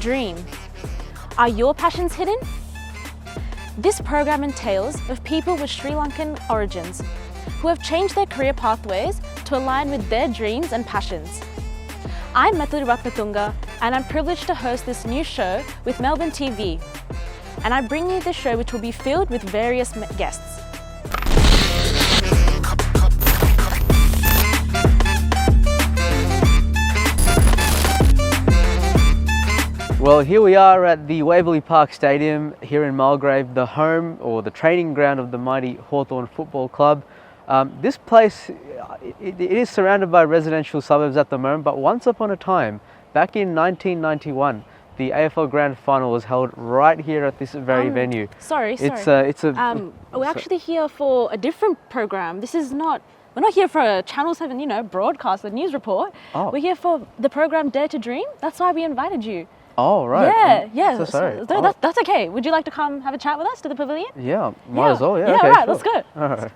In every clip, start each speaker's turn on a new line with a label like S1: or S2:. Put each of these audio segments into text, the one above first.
S1: dream. Are your passions hidden? This program entails of people with Sri Lankan origins who have changed their career pathways to align with their dreams and passions. I'm Methuli Ratnathunga and I'm privileged to host this new show with Melbourne TV. And I bring you this show which will be filled with various guests.
S2: Well, here we are at the Waverley Park Stadium here in Mulgrave, the home or the training ground of the mighty Hawthorn Football Club. This place, it is surrounded by residential suburbs at the moment, but once upon a time, back in 1991, the AFL Grand Final was held right here at this very venue.
S1: Sorry. We're actually here for a different program. We're not here for a Channel 7, broadcast, a news report.
S2: Oh.
S1: We're here for the program Dare to Dream. That's why we invited you.
S2: Oh, right.
S1: Yeah.
S2: So sorry.
S1: That's okay. Would you like to come have a chat with us to the pavilion?
S2: Yeah, might as well. Yeah,
S1: okay,
S2: all
S1: right,
S2: sure.
S1: let's go.
S2: All right.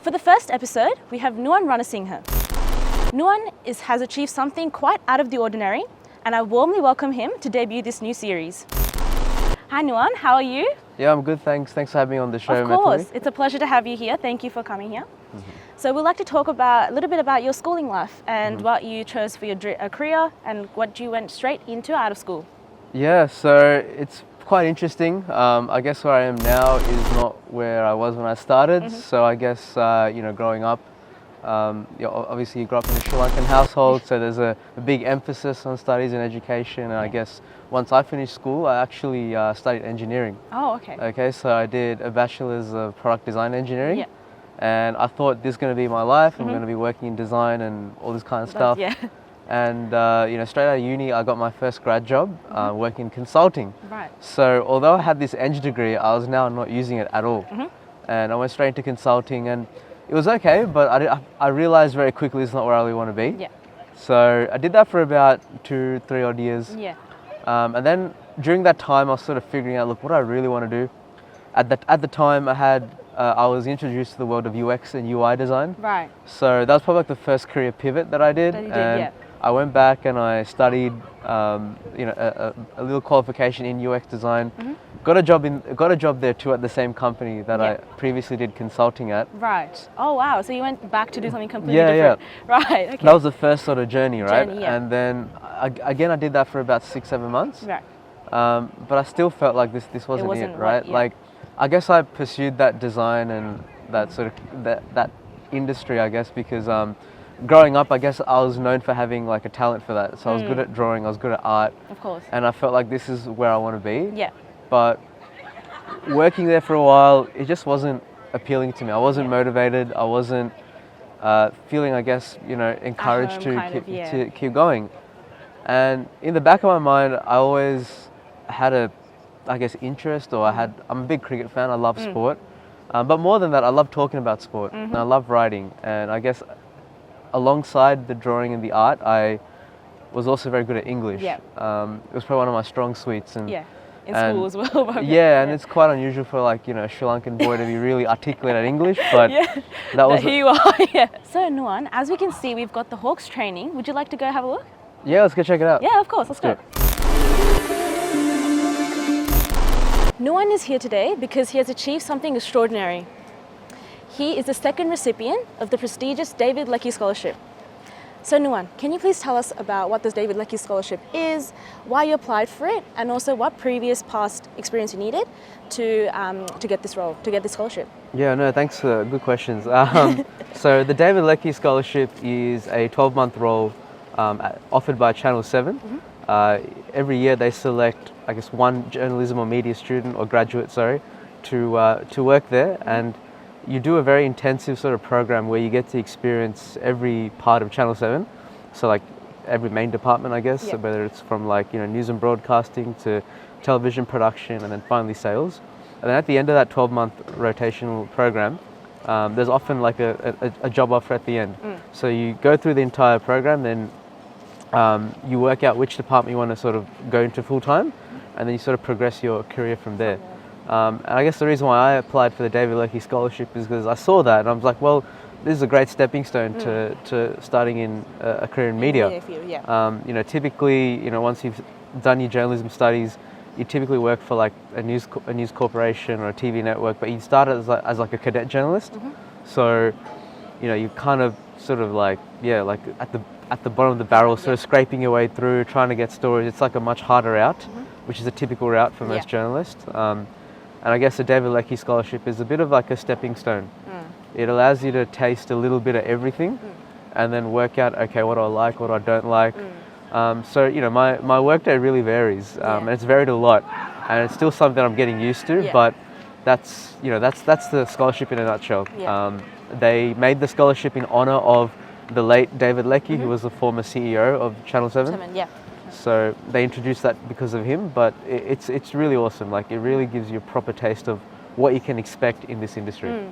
S1: For the first episode, we have Nuwan Ranasinghe. Nuwan has achieved something quite out of the ordinary, and I warmly welcome him to debut this new series. Hi Nuwan, how are you?
S2: Yeah, I'm good, thanks. Thanks for having me on the show,
S1: Of course,
S2: Methuli.
S1: it's a pleasure to have you here. Thank you for coming here. So we'd like to talk a little bit about your schooling life and what you chose for your career and what you went straight into out of school.
S2: Yeah, so it's quite interesting. I guess where I am now is not where I was when I started. So I guess, growing up, obviously you grew up in a Sri Lankan household, so there's a big emphasis on studies and education. And I guess once I finished school, I actually studied engineering.
S1: Oh, okay.
S2: Okay, so I did a bachelor's of product design engineering.
S1: Yeah.
S2: And I thought this is going to be my life. I'm going to be working in design and all this kind of stuff.
S1: Yeah.
S2: And straight out of uni, I got my first grad job working in consulting.
S1: Right.
S2: So although I had this eng degree, I was now not using it at all. And I went straight into consulting, and it was okay, but I realized very quickly it's not where I really want to be.
S1: Yeah.
S2: So I did that for about 2-3 odd years.
S1: Yeah.
S2: And then during that time, I was sort of figuring out, look, what do I really want to do? At the time, I was introduced to the world of UX and UI design.
S1: Right.
S2: So that was probably like the first career pivot that I did. I went back and I studied, a little qualification in UX design. Got a job there too at the same company that I previously did consulting at.
S1: Right. Oh wow. So you went back to do something completely different. Yeah. Right. Okay.
S2: That was the first sort of journey, right?
S1: Yeah.
S2: And then I did that for about 6-7 months.
S1: Right.
S2: But I still felt like this wasn't it, right? Like, I guess I pursued that design and that sort of that industry, I guess, because growing up, I guess I was known for having like a talent for that. So I was good at drawing, I was good at art.
S1: Of course.
S2: And I felt like this is where I want to be.
S1: Yeah.
S2: But working there for a while, it just wasn't appealing to me. I wasn't motivated. I wasn't feeling, I guess, encouraged to keep going. And in the back of my mind, I always had interest, or I'm a big cricket fan. I love sport. But more than that, I love talking about sport and I love writing. And I guess alongside the drawing and the art, I was also very good at English. Yeah. It was probably one of my strong suites. And
S1: in school as well.
S2: And it's quite unusual for a Sri Lankan boy to be really articulate at English, but that was
S1: here you are. So Nuwan, as we can see, we've got the Hawks training. Would you like to go have a look?
S2: Yeah, let's go check it out.
S1: Yeah, of course, let's go. Nuwan is here today because he has achieved something extraordinary. He is the second recipient of the prestigious David Leckie Scholarship. So Nuwan, can you please tell us about what this David Leckie Scholarship is, why you applied for it, and also what previous past experience you needed to get this scholarship? Yeah,
S2: no, thanks for good questions. So the David Leckie Scholarship is a 12-month role offered by Channel 7. Every year they select, I guess, one journalism or media student or graduate, to work there, and you do a very intensive sort of program where you get to experience every part of Channel 7. So like every main department, I guess, so whether it's from news and broadcasting to television production and then finally sales. And then at the end of that 12-month rotational program, there's often a job offer at the end. So you go through the entire program, then You work out which department you want to sort of go into full time, and then you sort of progress your career from there. And I guess the reason why I applied for the David Leckie Scholarship is because I saw that and I was like, well, this is a great stepping stone to starting in a career in media. You know, typically, you know, once you've done your journalism studies, you typically work for like a news corporation or a TV network, but you start as like a cadet journalist. So, you know, you kind of sort of like, yeah, like at the bottom of the barrel, sort of scraping your way through, trying to get stories. It's like a much harder route, which is a typical route for most journalists. And I guess the David Leckie Scholarship is a bit of like a stepping stone. It allows you to taste a little bit of everything and then work out, okay, what do I like, what I don't like. So, you know, my workday really varies, and it's varied a lot, and it's still something I'm getting used to, but that's, you know, that's the scholarship in a nutshell. They made the scholarship in honor of the late David Leckie, who was the former CEO of Channel 7. So they introduced that because of him, but it's really awesome. Like, it really gives you a proper taste of what you can expect in this industry.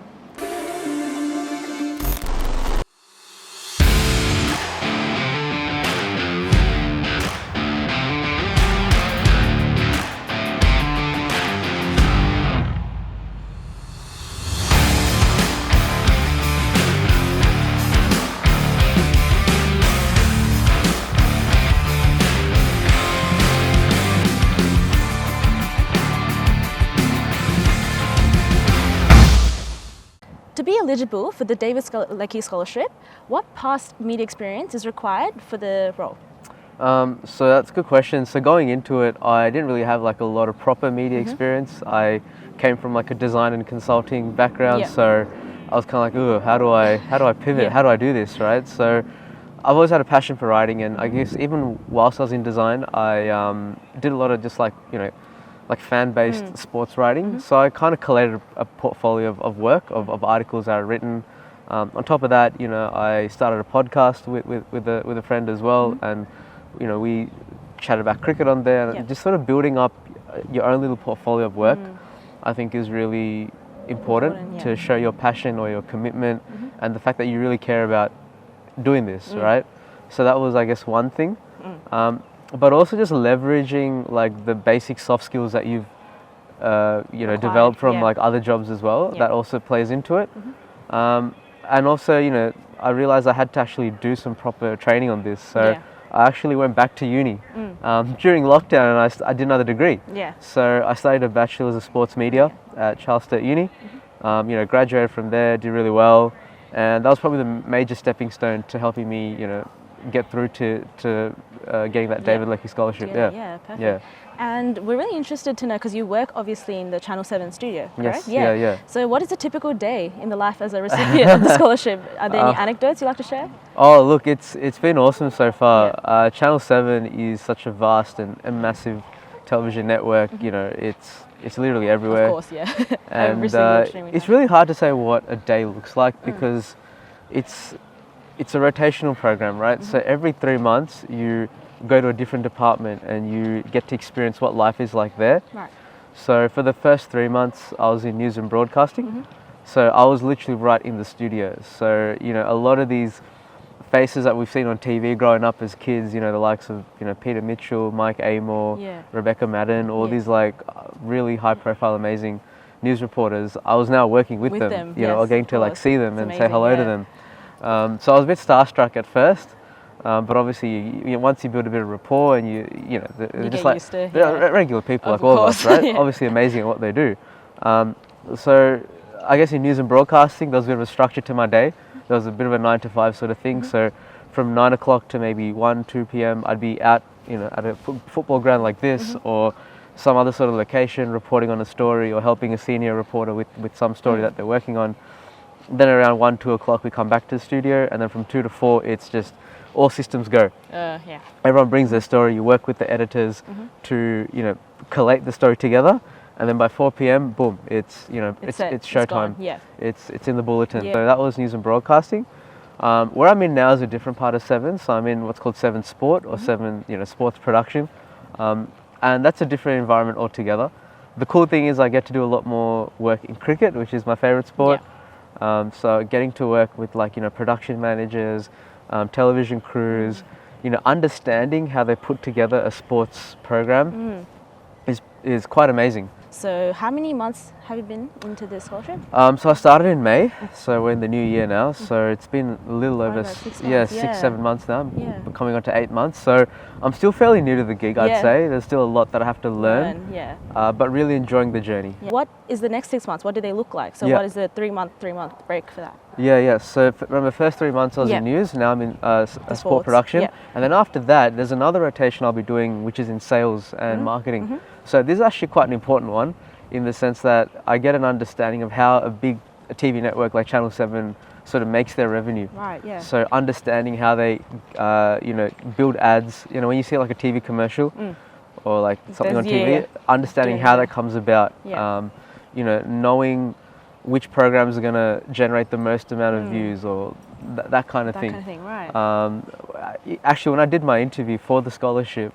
S1: To be eligible for the David Leckie Scholarship, what past media experience is required for the role?
S2: So that's a good question. So going into it, I didn't really have like a lot of proper media experience. I came from like a design and consulting background, so I was kind of like, ooh, how do I pivot? How do I do this, right? So I've always had a passion for writing, and I guess even whilst I was in design, I did a lot of just like, you know, like fan-based sports writing. So I kind of collated a portfolio of work, of articles that I'd written. On top of that, you know, I started a podcast with a friend as well, and, you know, we chatted about cricket on there, and just sort of building up your own little portfolio of work, I think is really important to show your passion or your commitment, and the fact that you really care about doing this, right? So that was, I guess, one thing. But also just leveraging like the basic soft skills that you've you know, developed from like other jobs as well. That also plays into it. And also, you know, I realized I had to actually do some proper training on this. So I actually went back to uni during lockdown, and I did another degree. So I studied a bachelor's of sports media at Charles Sturt Uni. You know, graduated from there, did really well, and that was probably the major stepping stone to helping me, you know, get through to getting that David Leckie Scholarship. Perfect.
S1: And we're really interested to know, because you work obviously in the Channel 7 studio,
S2: yes,
S1: right? So what is a typical day in the life as a recipient of the scholarship? Are there any anecdotes you'd like to share?
S2: Oh, look, it's been awesome so far. Channel 7 is such a vast and massive television network. You know, it's literally everywhere.
S1: Of course,
S2: And it's really hard to say what a day looks like, because it's a rotational program, right? So every 3 months you go to a different department and you get to experience what life is like there. So for the first 3 months I was in news and broadcasting. So I was literally right in the studio. So, you know, a lot of these faces that we've seen on TV growing up as kids, you know, the likes of, you know, Peter Mitchell, Mike Amor, Rebecca Madden, all these like really high profile, amazing news reporters. I was now working with them, you know, or getting to like see them and say hello to them. So I was a bit starstruck at first, but obviously once you build a bit of rapport and you know, they're just like regular people like all of us, right? Obviously amazing at what they do. So I guess in news and broadcasting, there was a bit of a structure to my day. There was a bit of a 9 to 5 sort of thing. So from 9 o'clock to maybe 1, 2 p.m, I'd be out, you know, at a football ground like this, or some other sort of location, reporting on a story or helping a senior reporter with some story that they're working on. Then around 1, 2 o'clock we come back to the studio, and then from 2 to 4 it's just all systems go. Everyone brings their story, you work with the editors to, you know, collate the story together, and then by 4 p.m, boom, it's, you know, it's showtime. It's in the bulletin. So that was news and broadcasting. Where I'm in now is a different part of 7, so I'm in what's called 7 Sport, or 7, you know, sports production, and that's a different environment altogether. The cool thing is I get to do a lot more work in cricket, which is my favorite sport. So getting to work with, like, you know, production managers, television crews, understanding how they put together a sports program is quite amazing.
S1: So how many months have you been into this scholarship?
S2: So I started in May, so we're in the new year now. So it's been a little over
S1: about 6 months,
S2: 6-7 months now.
S1: Yeah.
S2: Coming on to 8 months. So I'm still fairly new to the gig, I'd
S1: Yeah.
S2: say. There's still a lot that I have to learn,
S1: Yeah.
S2: but really enjoying the journey.
S1: What is the next 6 months? What do they look like? So
S2: Yeah.
S1: what is the 3-month break for that?
S2: Yeah. So remember, first 3 months I was
S1: Yeah.
S2: in news. Now I'm in sport
S1: sports,
S2: production,
S1: yeah.
S2: and then after that, there's another rotation I'll be doing, which is in sales and marketing. So this is actually quite an important one, in the sense that I get an understanding of how a big TV network like Channel 7 sort of makes their revenue.
S1: Right. Yeah.
S2: So understanding how they, build ads. When you see like a TV commercial or like something on
S1: There's-
S2: TV,
S1: yeah.
S2: understanding
S1: Doing
S2: how
S1: that.
S2: that comes about.
S1: Yeah.
S2: Knowing which programs are going to generate the most amount of views, or that kind of
S1: That
S2: thing.
S1: kind of thing. Right.
S2: Actually, when I did my interview for the scholarship,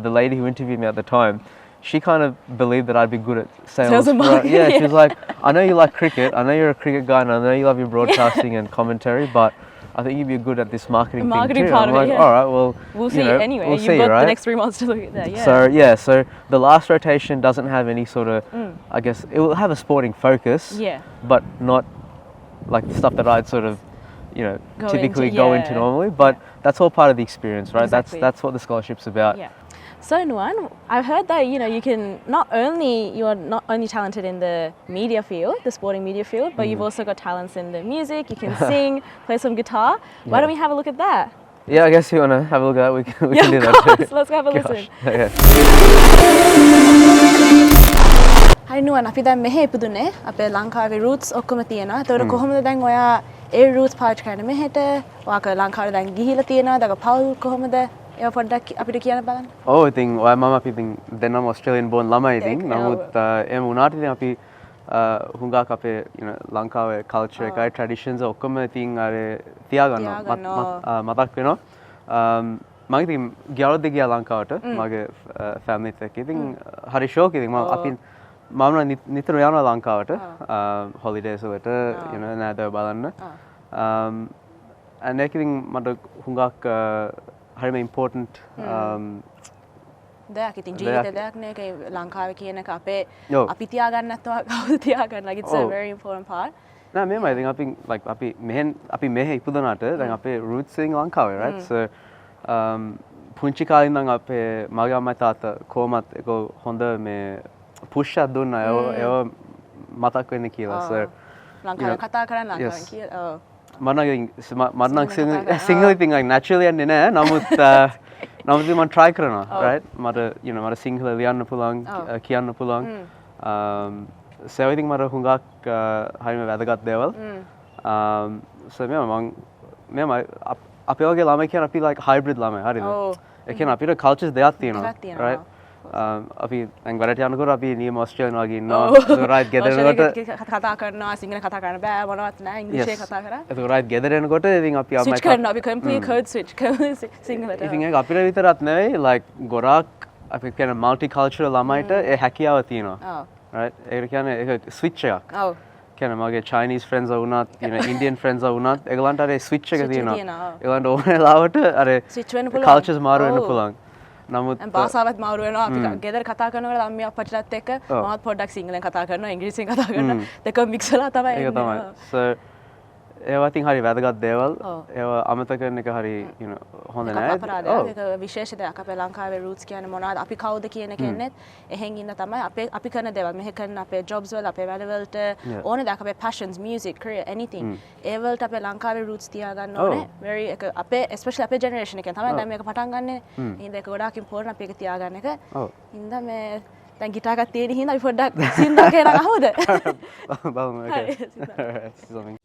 S2: the lady who interviewed me at the time, she kind of believed that I'd be good at sales.
S1: Sales and marketing,
S2: Yeah, she
S1: yeah.
S2: was like, I know you like cricket, I know you're a cricket guy, and I know you love your broadcasting and commentary, but I think you'd be good at this marketing thing
S1: marketing
S2: too.
S1: part
S2: I'm
S1: of it,
S2: like,
S1: yeah.
S2: all right, well,
S1: We'll see anyway.
S2: we'll
S1: You've
S2: see,
S1: got
S2: right?
S1: the next 3 months to look at that. Yeah.
S2: So the last rotation doesn't have any sort of, I guess, it will have a sporting focus,
S1: Yeah.
S2: but not like the stuff that I'd sort of,
S1: Go
S2: typically
S1: into,
S2: go
S1: yeah.
S2: into normally. But that's all part of the experience, right?
S1: Exactly.
S2: That's what the scholarship's about.
S1: Yeah. So Nuwan, I've heard that you're not only talented in the media field, the sporting media field, but you've also got talents in the music. You can sing, play some guitar. Why don't we have a look at that?
S2: Yeah, I guess you want to have a look at that. We can
S1: Yeah,
S2: do
S1: of
S2: that
S1: course.
S2: too.
S1: Let's have a
S2: Gosh.
S1: listen.
S2: Okay.
S1: Hi Nuwan, අපි දැන් මෙහෙ ඉපදුනේ. අපේ ලංකාවේ roots ඔක්කොම තියෙනවා. ඒතකොට කොහොමද දැන් ඔයා ඒ roots පාවිච්චි කරන්නේ මෙහෙට? ඔයාක ලංකාවට දැන් ගිහිලා තියෙනවා. දැන් පවුල් කොහොමද? ඒව පොඩ්ඩක් අපිට කියන්න බලන්න.
S2: Oh, ඉතින් ඔය මම අපි ඉතින් දෙන්නම Australian born ළමයි ඉතින්.
S1: ඒක,
S2: නමුත් එහෙම වුණාට ඉතින් අපි හුඟක් අපේ ලංකාවේ culture එකයි traditions ඔක්කොම ඉතින් අර තියාගන්නවා. මතක් වෙනවා. මම ඉතින් ගියවද ගියා ලංකාවට මගේ family එකත් එක්ක. ඉතින් හරි ෂෝක් ඉතින් මම අපි මම නිතර යනවා ලංකාවට holidays වලට නෑදෑයෝ බලන්න. and ඒක ඉතින් මට හුඟක් හරිම important
S1: දෙයක් ඉතින් ජීවිතේ දෙයක් නේ ඒක ලංකාවේ කියන එක අපේ
S2: ඔව්.
S1: අපි තියාගන්න නැත්නම් කවුද තියාගන්න? Like it's a
S2: ඔව්.
S1: very important part.
S2: නෑ මෙහෙමයි ඉතින් අපි මෙහෙ ඉපදුනාට දැන් අපේ roots ඉතින් ලංකාවේ, right? So පුංචි කාලේ ඉඳන් අපේ මගේ අම්මයි තාත්තා කොහොමත් ඒක හොඳ මේ push එකක් දුන්නා ඒව මතක් වෙන්න කියලා. So
S1: ලංකාවේ කතා කරන්න ලංකාවෙන් කියලා. ඔව්.
S2: මට නම් සිංහල ඉතින් naturally යන්නේ නෑ. නමුත් මම try කරනවා, right? මට සිංහල ලියන්න පුළුවන්, කියන්න පුළුවන්. So I think මට හුඟක් හරිම වැදගත් දේවල්. So මෙහෙම අපේ වගේ ළමයි කියන අපි like hybrid ළමයි, හරිද? ඒ කියන්නේ අපිට cultures දෙකක් තියෙනවා, right? අපි දැන් වැඩට යනකොට අපි නියම Australian වගේ ඉන්නවා. ඒක right ගෙදර එනකොට
S1: කතා කරනවා සිංහල කතා කරන්න බෑ මොනවත් නෑ ඉංග්‍රීසියෙන් කතා කරා.
S2: ඒක right ගෙදර එනකොට ඉතින් අපි අම්මයි
S1: switch කරනවා අපි complete code switch සිංහලට.
S2: ඉතින් ඒක අපිට විතරක් නෙවෙයි like ගොඩාක් අපි කියන multicultural ළමයිට ඒ හැකියාව තියෙනවා.
S1: ඔව්.
S2: right? ඒක කියන්නේ ඒක switch එකක්.
S1: ඔව්.
S2: කියන්නේ මගේ Chinese friends වුණත්, Indian friends වුණත් ඒගොල්ලන්ට අර switch එක තියෙනවා. ඒගොල්ලන්ට ඕන වෙලාවට අර
S1: switch වෙන්න පුළුවන්.
S2: cultures මාරු වෙන්න පුළුවන්. නමුත්
S1: භාෂාවත් මාරු වෙනවා අපි ගෙදර කතා කරනකොට අම්මිය අප්පච්චිලත් එක්ක මමත් පොඩ්ඩක් සිංහලෙන් කතා කරනවා ඉංග්‍රීසියෙන් කතා කරනවා දෙකම මික්ස් වෙලා තමයි
S2: ඒක තමයි. So ඒවා ඉතින් හරි වැදගත් දේවල්. ඒවා අමතක කරන එක හරි හොඳ නෑ.
S1: අපරාධයක්. ඒක විශේෂ දෙයක්. අපේ ලංකාවේ roots කියන්නේ මොනවද? අපි කවුද කියන එක එන්නේ එහෙන් ඉන්න තමයි අපි කරන දේවල්. මෙහෙ කරන අපේ jobs වල අපේ වැඩ වලට ඕන දෙයක් අපේ passions, music, career, anything. ඒ වලට අපේ ලංකාවේ roots තියාගන්න ඕනේ. Very අපේ especially අපේ generation එකෙන් තමයි දැන් මේක පටන් ගන්නෙ. ඉතින් ඒක ගොඩාක් important අපි ඒක තියාගන්න එක. ඉතින් මේ දැන් ගිටාර් එකක් තියෙන හින්දා අපි පොඩ්ඩක් සින්දා කියලා අහමුද?
S2: බලමු. Okay.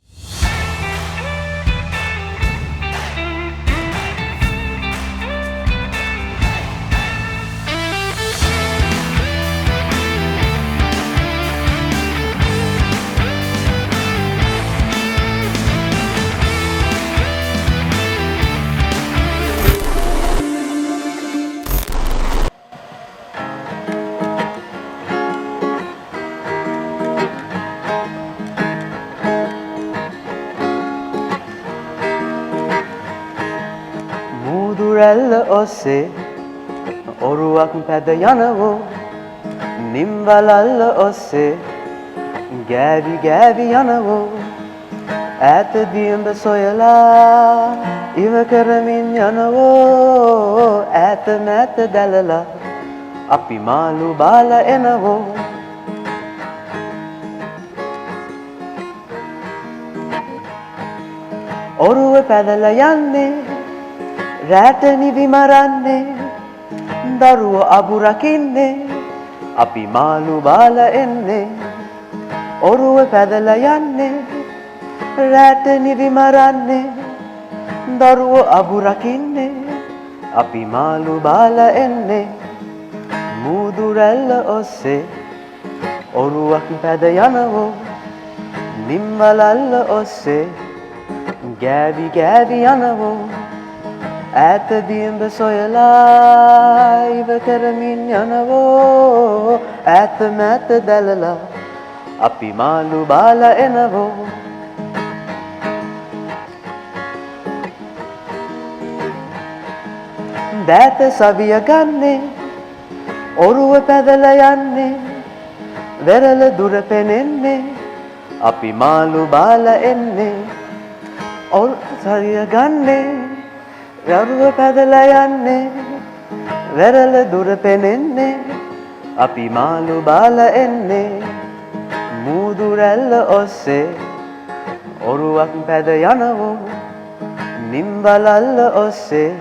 S2: මුදුරැල්ල ඔස්සේ ඔරුවක් පැද යනවෝ නිම්වලල්ල ඔස්සේ ගෑවි ගෑවි යනවෝ ඈත දියඹ සොයලා ඉව කරමින් යනවෝ ඈත මෑත දැලලා අපි මාළු බාලා එනවෝ ඔරුව පැදලා යන්නේ රැට නිවි මරන්නේ දරුවෝ අබු රකින්නේ අපි මාළු බාලා එන්නේ ඔරුව පැදලා යන්නේ රැට නිවි මරන්නේ දරුවෝ අබු රකින්නේ අපි මාළු බාලා එන්නේ මුදුරැල්ල ඔස්සේ ඔරුවක් පැද යනවෝ නිම්වලල්ල ඔස්සේ ගෑවි ගෑවි යනවෝ ඈත දියඹ සොයලා ඉව කරමින් යනවෝ ඈත මෑත දැලලා අපි මාළු බාලා එනවෝ දෑත සවිය ගන්නේ ඔරුව පැදලා යන්නේ වෙරළ දුර පෙනෙන්නේ අපි මාළු බාලා එන්නේ සරිය ගන්නේ යරුව පැදලා යන්නේ වෙරළ දුර පෙනෙන්නේ අපි මාළු බාලා එන්නේ මුදුරැල්ල ඔස්සේ ඔරුවක් පැද යනවෝ නිම්වලල්ල ඔස්සේ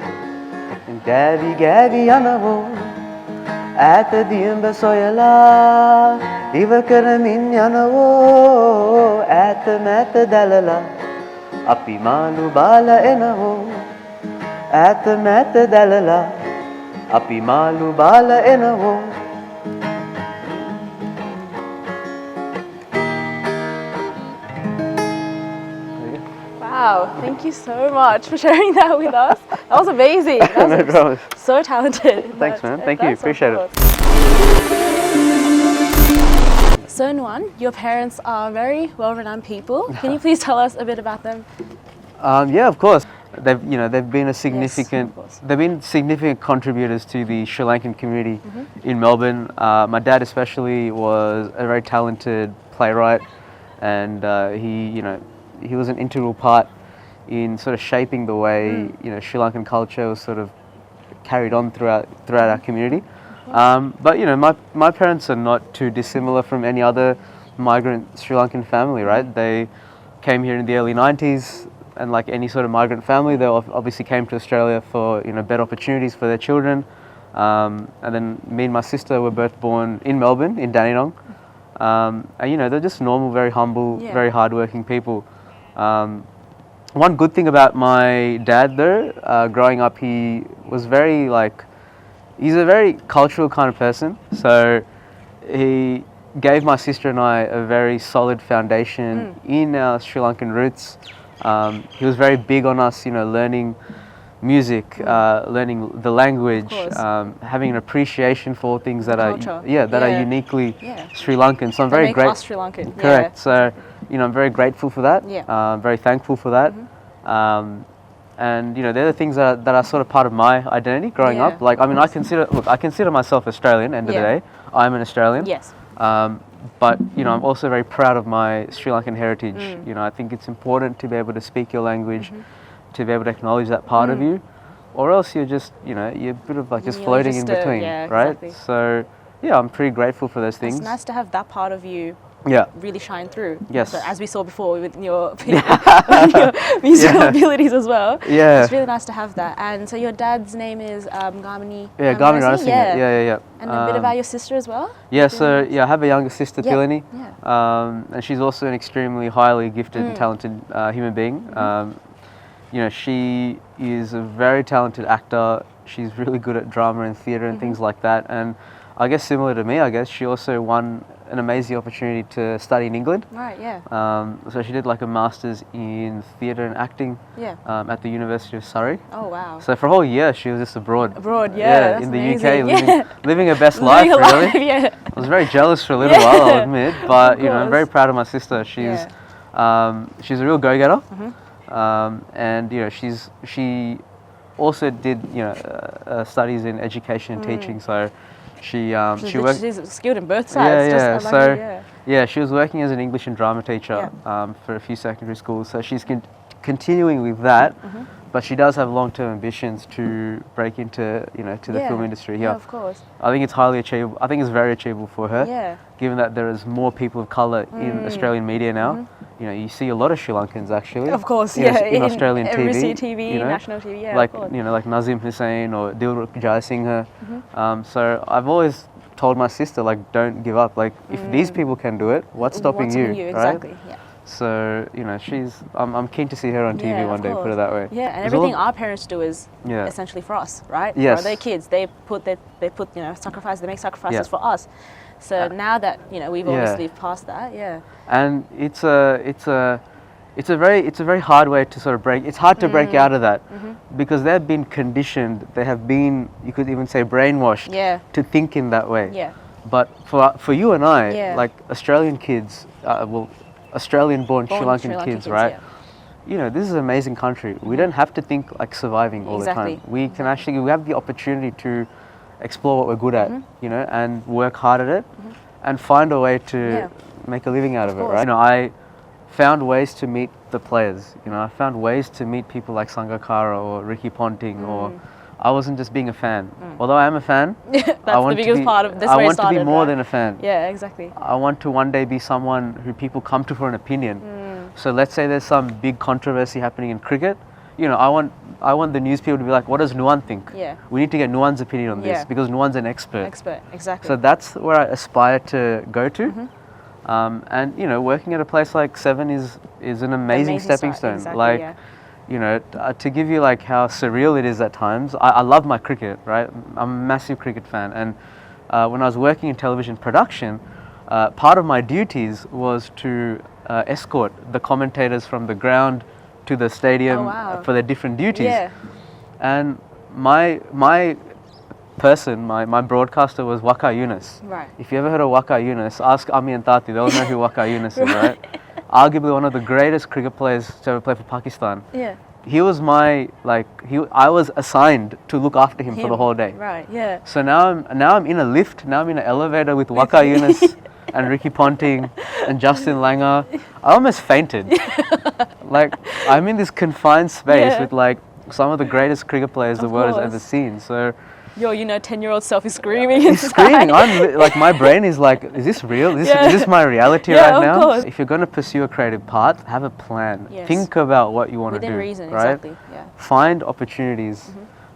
S2: ගෑවි ගෑවි යනවෝ ඈත දියඹ සොයලා ඉව කරමින් යනවෝ ඈත මෑත දැලලා අපි මාළු බාලා එනවෝ ඈත මෑත දැලලා අපි මාළු බාලා එනවෝ
S1: Wow, thank you so much for sharing that with us. That was amazing. That was
S2: No problem.
S1: so talented.
S2: Thanks, man. Thank you.
S1: That's
S2: Appreciate it.
S1: awesome. So Nuwan, your parents are very well-renowned people. Can you please tell us a bit about them?
S2: Yeah, of course. They've been a significant.
S1: of course.
S2: They've been significant contributors to the Sri Lankan community in Melbourne. My dad especially was a very talented playwright, and he was an integral part in sort of shaping the way Sri Lankan culture was sort of carried on throughout our community. But my parents are not too dissimilar from any other migrant Sri Lankan family, right? They came here in the early 90s, and like any sort of migrant family, they obviously came to Australia for better opportunities for their children. And then me and my sister were both born in Melbourne, in Dandenong. And they're just normal, very humble, very hardworking people. One good thing about my dad though, growing up, he's a very cultural kind of person. So he gave my sister and I a very solid foundation in our Sri Lankan roots. He was very big on us, learning music, learning the language, having an appreciation for things that are uniquely Sri Lankan. So I'm very
S1: grateful. Sri Lankan.
S2: Correct. So I'm very grateful for that. Very thankful for that. And they're the things that are sort of part of my identity growing up. Like I consider myself Australian. End of the day, I'm an Australian.
S1: Yes.
S2: But I'm also very proud of my Sri Lankan heritage. I think it's important to be able to speak your language, to be able to acknowledge that part of you, or else you're just you're a bit of like just floating in between, right?
S1: Exactly.
S2: So I'm pretty grateful for those things.
S1: It's nice to have that part of you really shine through.
S2: Yes.
S1: So as we saw before with your musical abilities as well.
S2: Yeah.
S1: It's really nice to have that. And so your dad's name is Gayan.
S2: Gayan Ranasinghe. Yeah.
S1: And a bit about your sister as well?
S2: Yeah, so I have a younger sister, Pilini, and she's also an extremely highly gifted and talented human being. She is a very talented actor. She's really good at drama and theatre and things like that. And I guess similar to me, she also won an amazing opportunity to study in England.
S1: Right, yeah.
S2: So she did like a master's in theatre and acting at the University of Surrey.
S1: Oh, wow.
S2: So for a whole year, she was just abroad.
S1: That's
S2: in the
S1: amazing.
S2: UK, living her best life, really. I was very jealous for a little while, I'll admit. But, I'm very proud of my sister. She's a real go-getter. And, she also did studies in education and teaching. So she worked.
S1: She's skilled in both sides.
S2: Yeah,
S1: just
S2: so she was working as an English and drama teacher for a few secondary schools. So she's continuing with that. But she does have long-term ambitions to break into, to the film industry here.
S1: Yeah, of course.
S2: I think it's highly achievable. I think it's very achievable for her.
S1: Yeah.
S2: Given that there is more people of colour in Australian media now. You see a lot of Sri Lankans actually.
S1: Of course,
S2: in Australian
S1: TV,
S2: TV,
S1: national TV, yeah.
S2: Like,
S1: of course.
S2: like Nazim Hussain or Dilruk Jayasinghe. So I've always told my sister, like, don't give up. Like, if these people can do it, what's stopping you?
S1: Exactly,
S2: right?
S1: yeah.
S2: So, I'm keen to see her on TV one day, put it that way.
S1: Yeah, and everything our parents do is essentially for us, right?
S2: Yes.
S1: For their kids, they sacrifice, they make sacrifices for us. So now that, we've obviously passed that,
S2: And it's a very hard way to sort of break. It's hard to break out of that because they've been conditioned. They have been, you could even say, brainwashed to think in that way.
S1: Yeah.
S2: But for you and I, like Australian kids, Australian-born Sri Lankan kids, right? Yeah. This is an amazing country. We don't have to think like surviving all the time. We can we have the opportunity to explore what we're good at, and work hard at it, and find a way to make a living out of it, right? I found ways to meet the players. I found ways to meet people like Sangakkara or Ricky Ponting, or I wasn't just being a fan. Although I am a fan,
S1: that's the biggest part of this.
S2: I want to be more than a fan.
S1: Yeah, exactly.
S2: I want to one day be someone who people come to for an opinion. So let's say there's some big controversy happening in cricket. I want the news people to be like, what does Nuwan think?
S1: Yeah.
S2: We need to get Nuwan's opinion on this because Nuwan's an expert.
S1: Exactly.
S2: So that's where I aspire to go to. And working at a place like Seven is an amazing stepping stone.
S1: Exactly,
S2: to give you like how surreal it is at times. I love my cricket, right? I'm a massive cricket fan, and when I was working in television production, part of my duties was to escort the commentators from the ground to the stadium for their different duties.
S1: Yeah.
S2: And my broadcaster was Waka Yunus.
S1: Right.
S2: If you ever heard of Waka Yunus, ask Ami and Tati, they'll know who Waka Yunus is, right? Arguably one of the greatest cricket players to ever play for Pakistan.
S1: Yeah.
S2: He was I was assigned to look after him for the whole day.
S1: Right, yeah.
S2: So now I'm in a lift, now I'm in an elevator with Waka Yunus and Ricky Ponting and Justin Langer. I almost fainted. Like, I'm in this confined space with like some of the greatest cricket players the world has ever seen. So
S1: your 10-year-old self is screaming inside.
S2: Screaming. I'm like, my brain is like, is this real? Is this my reality right now?
S1: Course.
S2: If you're going to pursue a creative path, have a plan.
S1: Yes.
S2: Think about what you want to do.
S1: Within reason,
S2: right?
S1: exactly. Yeah.
S2: Find opportunities.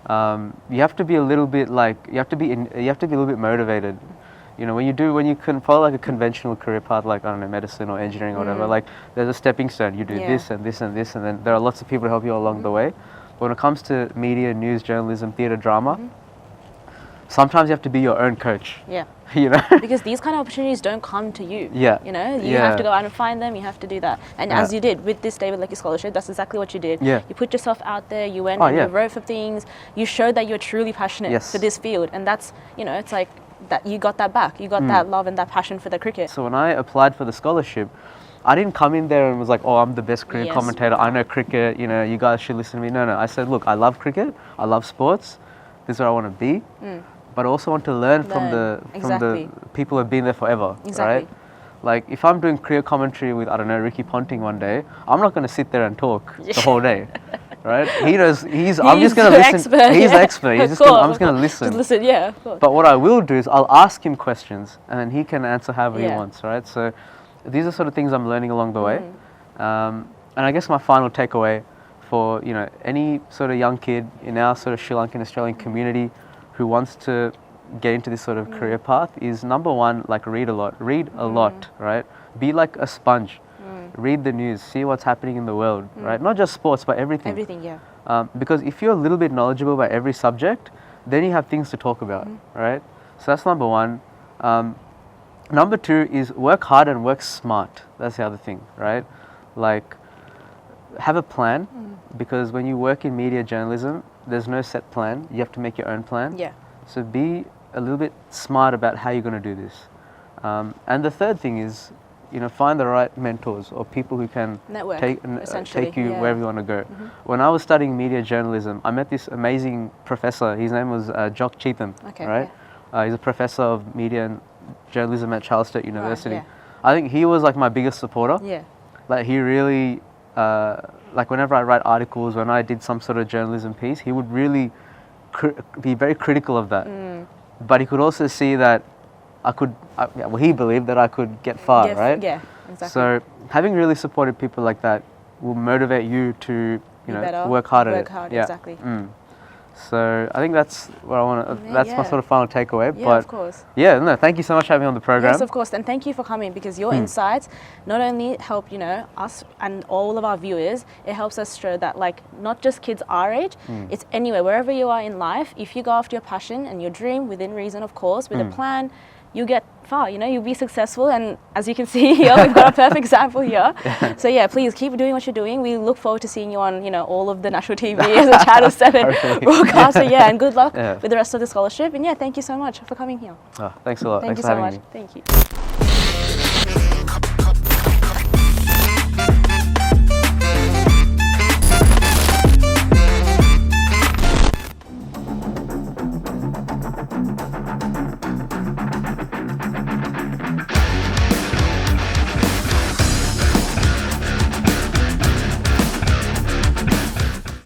S2: You have to be a little bit you have to be a little bit motivated. When you can follow like a conventional career path, like, I don't know, medicine or engineering or whatever, like there's a stepping stone. You do this and this and this, and then there are lots of people to help you along the way. But when it comes to media, news, journalism, theatre, drama, sometimes you have to be your own coach.
S1: Yeah.
S2: Because
S1: these kind of opportunities don't come to you.
S2: Yeah.
S1: You have to go out and find them, you have to do that. And as you did with this David Leckie Scholarship, that's exactly what you did.
S2: Yeah.
S1: You put yourself out there, you went and you wrote for things, you showed that you're truly passionate for this field. And that's, it's like that you got that back. You got that love and that passion for the cricket.
S2: So when I applied for the scholarship, I didn't come in there and was like, oh, I'm the best cricket commentator, I know cricket, you guys should listen to me. No, I said, look, I love cricket, I love sports, this is where I want to be. But I also want to learn from the people who have been there forever, right? Like, if I'm doing career commentary with, I don't know, Ricky Ponting one day, I'm not going to sit there and talk the whole day, right? He knows, I'm just going to listen.
S1: Expert,
S2: he's the expert. I'm just going to listen.
S1: Just listen, yeah, of course.
S2: But what I will do is I'll ask him questions and then he can answer however he wants, right? So these are sort of things I'm learning along the way. And I guess my final takeaway for, any sort of young kid in our sort of Sri Lankan Australian community who wants to get into this sort of career path is, number one, like, read a lot, right? Be like a sponge. Read the news, see what's happening in the world, right? Not just sports, but everything.
S1: Everything, yeah.
S2: Because if you're a little bit knowledgeable about every subject, then you have things to talk about, right? So that's number one. Number two is work hard and work smart. That's the other thing, right? Like, have a plan, because when you work in media journalism, there's no set plan. You have to make your own plan.
S1: Yeah.
S2: So be a little bit smart about how you're going to do this. And the third thing is, find the right mentors or people who can
S1: Network, essentially,
S2: take you
S1: yeah.
S2: wherever you want to go. When I was studying media journalism, I met this amazing professor. His name was Jock Cheetham,
S1: Okay,
S2: right? He's a professor of media and journalism at Charles State University.
S1: yeah.
S2: I think he was like my biggest supporter.
S1: Yeah.
S2: Like he really, like whenever I write articles, when I did some sort of journalism piece, he would really be very critical of that. But he could also see that he believed that I could get far, right?
S1: Yeah, exactly.
S2: So having really supported people like that will motivate you to, work hard at it.
S1: Work hard, exactly.
S2: So I think that's what I want to. That's my sort of final takeaway.
S1: Yeah,
S2: but
S1: of course.
S2: Yeah, no, thank you so much for having me on the program.
S1: Yes, of course, and thank you for coming, because your insights not only help us and all of our viewers, it helps us show that not just kids our age, it's anywhere, wherever you are in life. If you go after your passion and your dream within reason, of course, with a plan, you get far. You'll be successful, and as you can see here, we've got a perfect example here. So yeah, please keep doing what you're doing. We look forward to seeing you on all of the national TV as a Channel 7 broadcaster. Yeah, and good luck with the rest of the scholarship. And yeah, thank you so much for coming here.
S2: Oh, thanks a lot.
S1: Thank
S2: Thanks
S1: you
S2: for
S1: so
S2: having
S1: much.
S2: me.
S1: Thank you.